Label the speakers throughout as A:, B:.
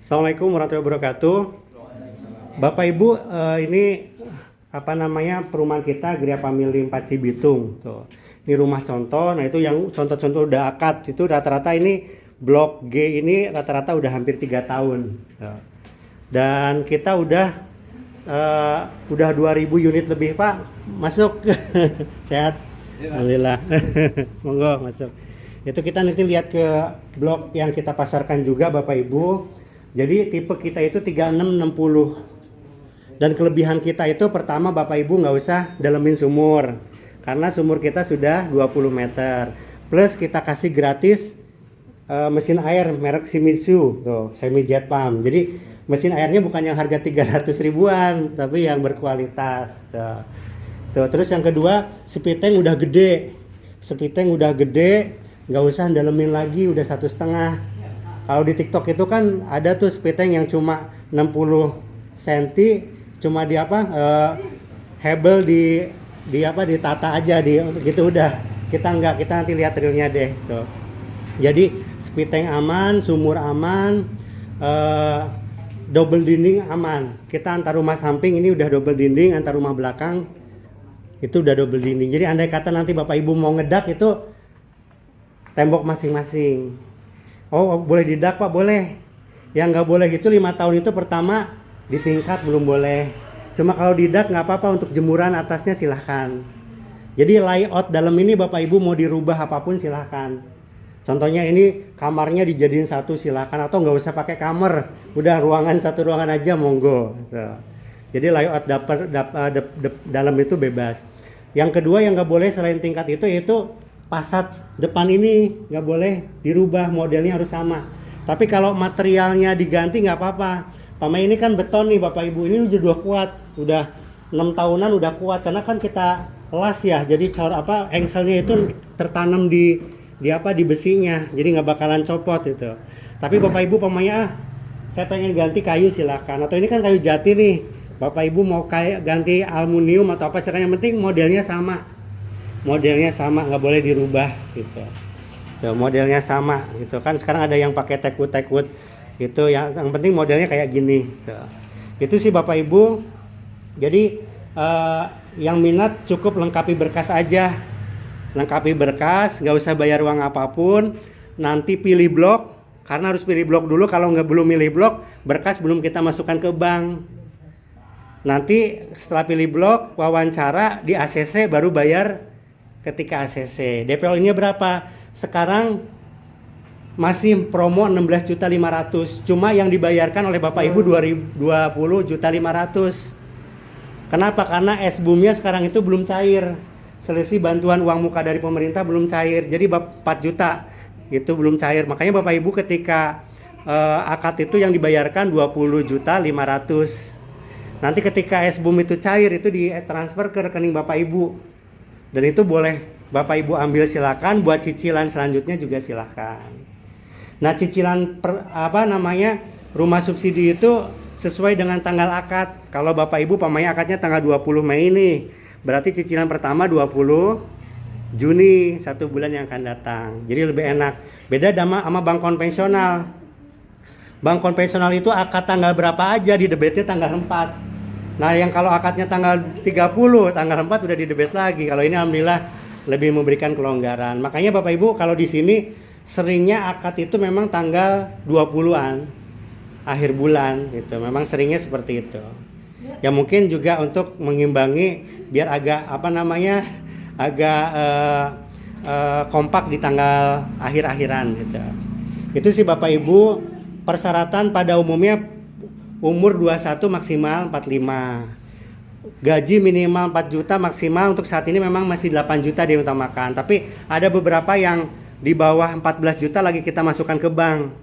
A: Assalamualaikum warahmatullahi wabarakatuh. Bapak Ibu, ini perumahan kita Gria Family 4 Cibitung. Tuh. Ini rumah contoh. Nah itu yang contoh-contoh udah akad itu rata-rata ini blok G ini rata-rata udah hampir 3 tahun. Tuh. Dan kita udah 2000 unit lebih Pak. Masuk. Sehat. Alhamdulillah. Monggo masuk. Itu kita nanti lihat ke blok yang kita pasarkan juga Bapak Ibu. Jadi tipe kita itu 3660. Dan kelebihan kita itu pertama Bapak Ibu nggak usah dalemin sumur. Karena sumur kita sudah 20 meter. Plus kita kasih gratis mesin air merek Shimizu, tuh, semi jet pump. Jadi mesin airnya bukan yang harga 300 ribuan, tapi yang berkualitas. Tuh, terus yang kedua, speed tank udah gede. Speed tank udah gede, nggak usah dalemin lagi, udah 1,5. Kalau di TikTok itu kan ada tuh speed tank yang cuma 60 cm, cuma hebel ditata aja gitu udah. Kita enggak, kita nanti lihat realnya deh tuh. Jadi speed tank aman, sumur aman, double dinding aman. Kita antar rumah samping ini udah double dinding, antar rumah belakang itu udah double dinding. Jadi andai kata nanti Bapak Ibu mau ngedak itu tembok masing-masing. Oh boleh didak Pak, boleh. Yang nggak boleh itu 5 tahun itu pertama di tingkat belum boleh. Cuma kalau didak nggak apa-apa, untuk jemuran atasnya silahkan. Jadi layout dalam ini Bapak Ibu mau dirubah apapun silahkan. Contohnya ini kamarnya dijadiin satu silahkan, atau nggak usah pakai kamar, udah satu ruangan aja monggo. Jadi layout dalam itu bebas. Yang kedua yang nggak boleh selain tingkat itu yaitu fasad depan ini nggak boleh dirubah, modelnya harus sama. Tapi kalau materialnya diganti nggak apa-apa. Pama ini kan beton nih Bapak Ibu, ini udah kuat, udah 6 tahunan udah kuat karena kan kita las ya. Jadi engselnya itu tertanam di besinya, jadi nggak bakalan copot itu. Tapi Bapak Ibu pamanya saya pengen ganti kayu silakan, atau ini kan kayu jati nih. Bapak Ibu mau ganti aluminium atau apa silakan, yang penting modelnya sama. Modelnya sama, nggak boleh dirubah gitu. Tuh, modelnya sama gitu kan. Sekarang ada yang pakai tekwood gitu, yang penting modelnya kayak gini tuh. Itu sih Bapak Ibu. Jadi yang minat cukup lengkapi berkas aja. Lengkapi berkas, nggak usah bayar uang apapun. Nanti pilih blok, karena harus pilih blok dulu. Kalau belum milih blok, berkas belum kita masukkan ke bank. Nanti setelah pilih blok, wawancara di ACC baru bayar ketika ACC. DP-nya berapa? Sekarang masih promo 16.500.000. Cuma yang dibayarkan oleh Bapak Ibu 20.500.000. Kenapa? Karena SBUM-nya sekarang itu belum cair. Selisih bantuan uang muka dari pemerintah belum cair. Jadi 4 juta itu belum cair. Makanya Bapak Ibu ketika akad itu yang dibayarkan 20.500.000. Nanti ketika SBUM itu cair itu ditransfer ke rekening Bapak Ibu. Dan itu boleh Bapak Ibu ambil silakan, buat cicilan selanjutnya juga silakan. Nah, cicilan rumah subsidi itu sesuai dengan tanggal akad. Kalau Bapak Ibu akadnya tanggal 20 Mei ini, berarti cicilan pertama 20 Juni, 1 bulan yang akan datang. Jadi lebih enak. Beda sama bank konvensional. Bank konvensional itu akad tanggal berapa aja, di debitnya tanggal 4. Nah, yang kalau akadnya tanggal 30, tanggal 4 udah didebet lagi. Kalau ini alhamdulillah lebih memberikan kelonggaran. Makanya Bapak Ibu kalau di sini seringnya akad itu memang tanggal 20-an, akhir bulan gitu. Memang seringnya seperti itu. Ya mungkin juga untuk mengimbangi biar agak kompak di tanggal akhir-akhiran gitu. Itu sih Bapak Ibu, persyaratan pada umumnya umur 21 maksimal 45. Gaji minimal 4 juta maksimal. Untuk saat ini memang masih 8 juta diutamakan. Tapi ada beberapa yang di bawah 14 juta lagi kita masukkan ke bank.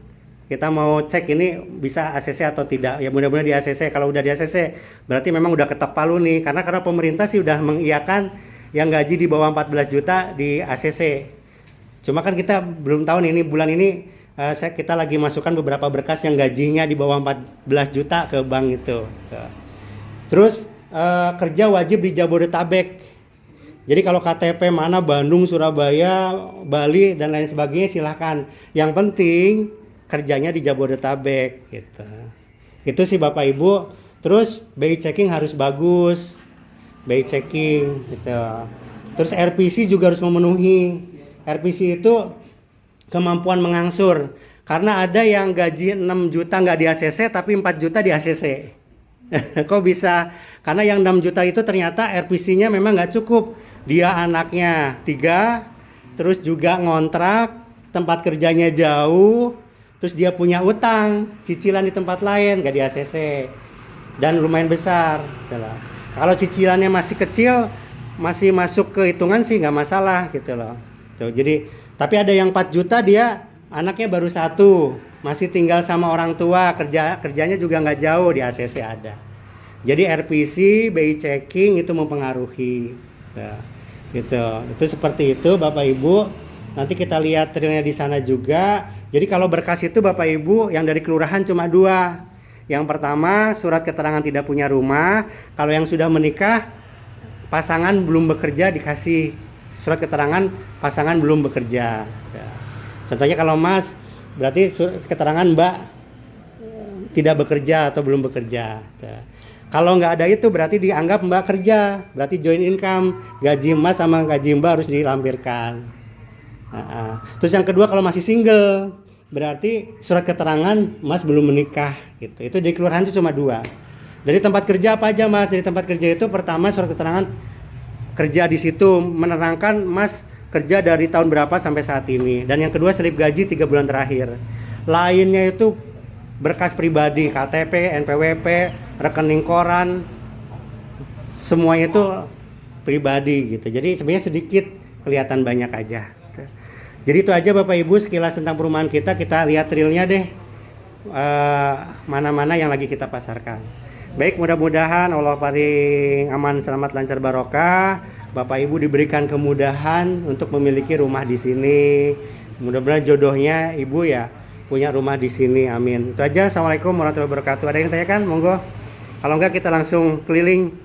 A: Kita mau cek ini bisa ACC atau tidak. Ya mudah-mudahan di ACC. Kalau udah di ACC berarti memang udah ketok palu nih. Karena pemerintah sih udah mengiyakan yang gaji di bawah 14 juta di ACC. Cuma kan kita belum tahu nih, ini bulan ini kita lagi masukkan beberapa berkas yang gajinya di bawah 14 juta ke bank itu. Terus kerja wajib di Jabodetabek. Jadi kalau KTP mana Bandung, Surabaya, Bali dan lain sebagainya silahkan. Yang penting kerjanya di Jabodetabek gitu. Itu sih Bapak Ibu. Terus BI checking harus bagus. BI checking gitu. Terus RPC juga harus memenuhi. RPC itu kemampuan mengangsur. Karena ada yang gaji 6 juta nggak di ACC tapi 4 juta di ACC. Kok bisa? Karena yang 6 juta itu ternyata RPC-nya memang nggak cukup. Dia anaknya 3, terus juga ngontrak, tempat kerjanya jauh, terus dia punya utang, cicilan di tempat lain, nggak di ACC. Dan lumayan besar. Kalau cicilannya masih kecil, masih masuk ke hitungan sih nggak masalah gitu loh. Tuh, jadi, tapi ada yang 4 juta dia anaknya baru 1, masih tinggal sama orang tua, kerjanya juga nggak jauh, di ACC ada. Jadi RPC, BI checking itu mempengaruhi. Ya, gitu. Itu seperti itu Bapak Ibu. Nanti kita lihat trilnya di sana juga. Jadi kalau berkas itu Bapak Ibu yang dari kelurahan cuma 2. Yang pertama surat keterangan tidak punya rumah. Kalau yang sudah menikah, pasangan belum bekerja dikasih surat keterangan pasangan belum bekerja. Ya. Contohnya kalau Mas berarti keterangan Mbak tidak bekerja atau belum bekerja. Kalau nggak ada itu berarti dianggap Mbak kerja, berarti joint income, gaji Mas sama gaji Mbak harus dilampirkan. Terus yang kedua kalau masih single, berarti surat keterangan Mas belum menikah. Gitu. Itu di kelurahan itu cuma 2. Dari tempat kerja apa aja Mas? Dari tempat kerja itu pertama surat keterangan kerja di situ menerangkan Mas kerja dari tahun berapa sampai saat ini, dan yang kedua selip gaji 3 bulan terakhir. Lainnya itu berkas pribadi, KTP, NPWP, rekening koran, semuanya itu pribadi gitu. Jadi sebenarnya sedikit, kelihatan banyak aja. Jadi itu aja Bapak Ibu sekilas tentang perumahan kita lihat realnya deh, mana-mana yang lagi kita pasarkan. Baik, mudah-mudahan Allah paling aman, selamat, lancar, barokah. Bapak Ibu diberikan kemudahan untuk memiliki rumah di sini. Mudah-mudahan jodohnya Ibu ya punya rumah di sini. Amin. Itu aja. Assalamualaikum warahmatullahi wabarakatuh. Ada yang tanyakan? Monggo. Kalau enggak kita langsung keliling